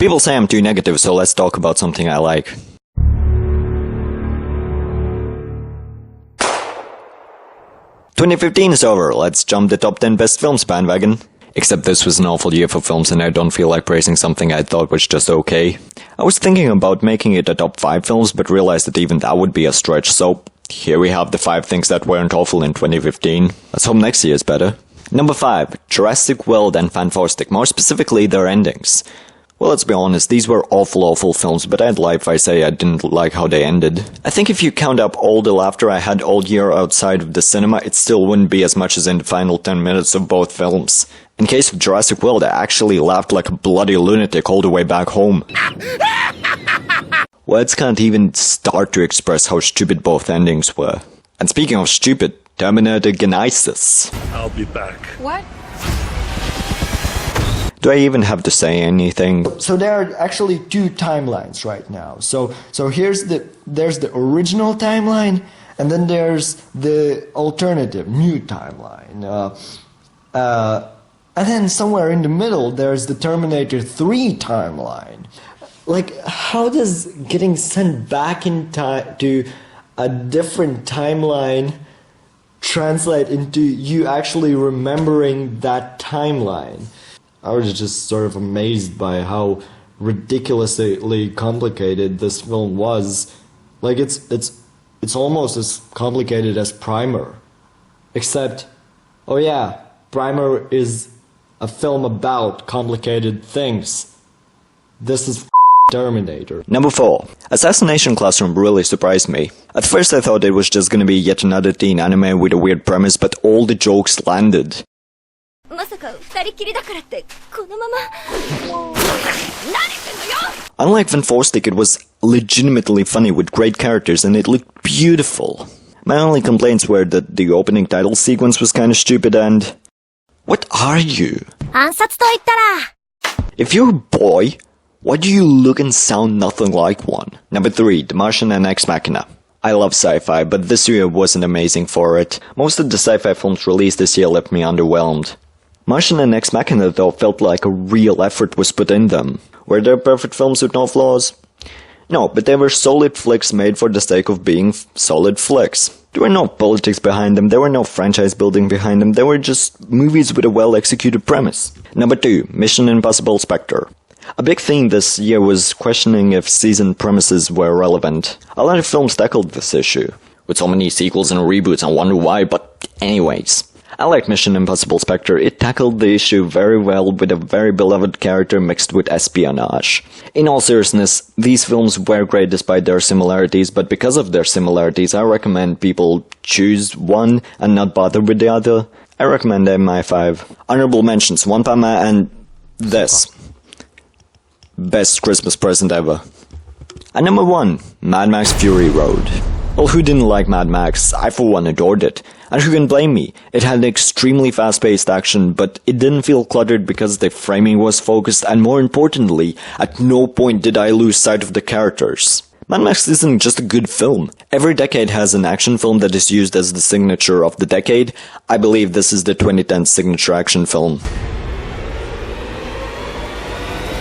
People say I'm too negative, so let's talk about something I like. "2015 is over, let's jump the top 10 best films bandwagon." Except this was an awful year for films and I don't feel like praising something I thought was just okay. I was thinking about making it a top 5 films, but realized that even that would be a stretch, so here we have the 5 things that weren't awful in 2015. Let's hope next year is better. Number 5. Jurassic World and Fantastic, more specifically their endings. Well, let's be honest, these were awful films, but I'd lie if I say I didn't like how they ended. I think if you count up all the laughter I had all year outside of the cinema, it still wouldn't be as much as in the final 10 minutes of both films. In case of Jurassic World, I actually laughed like a bloody lunatic all the way back home. Words can't even start to express how stupid both endings were. And speaking of stupid, Terminator Genisys. I'll be back. What? Do I even have to say anything? So there are actually 2 timelines right now. So there's the original timeline, and then there's the alternative, new timeline. And then somewhere in the middle, there's the Terminator 3 timeline. Like, how does getting sent back in time to a different timeline translate into you actually remembering that timeline? I was just sort of amazed by how ridiculously complicated this film was. Like, it's almost as complicated as Primer. Except, oh yeah, Primer is a film about complicated things. This is Terminator. Number 4. Assassination Classroom really surprised me. At first I thought it was just gonna be yet another teen anime with a weird premise, but all the jokes landed. Unlike Fantastic, it was legitimately funny with great characters and it looked beautiful. My only complaints were that the opening title sequence was kinda stupid and... What are you? If you're a boy, why do you look and sound nothing like one? Number 3. The Martian and Ex Machina. I love sci-fi, but this year wasn't amazing for it. Most of the sci-fi films released this year left me underwhelmed. Martian and Ex Machina though felt like a real effort was put in them. Were there perfect films with no flaws? No, but they were solid flicks made for the sake of being solid flicks. There were no politics behind them, there were no franchise building behind them, they were just movies with a well-executed premise. Number 2. Mission Impossible Spectre. A big theme this year was questioning if season premises were relevant. A lot of films tackled this issue. With so many sequels and reboots, I wonder why, but anyways. I like Mission Impossible Spectre. It tackled the issue very well with a very beloved character mixed with espionage. In all seriousness, these films were great despite their similarities, but because of their similarities, I recommend people choose one and not bother with the other. I recommend MI5. Honorable mentions, One Punch Man and this. Best Christmas present ever. And number 1, Mad Max Fury Road. Well, who didn't like Mad Max? I for one adored it. And who can blame me? It had extremely fast-paced action, but it didn't feel cluttered because the framing was focused, and more importantly, at no point did I lose sight of the characters. Mad Max isn't just a good film. Every decade has an action film that is used as the signature of the decade. I believe this is the 2010 signature action film.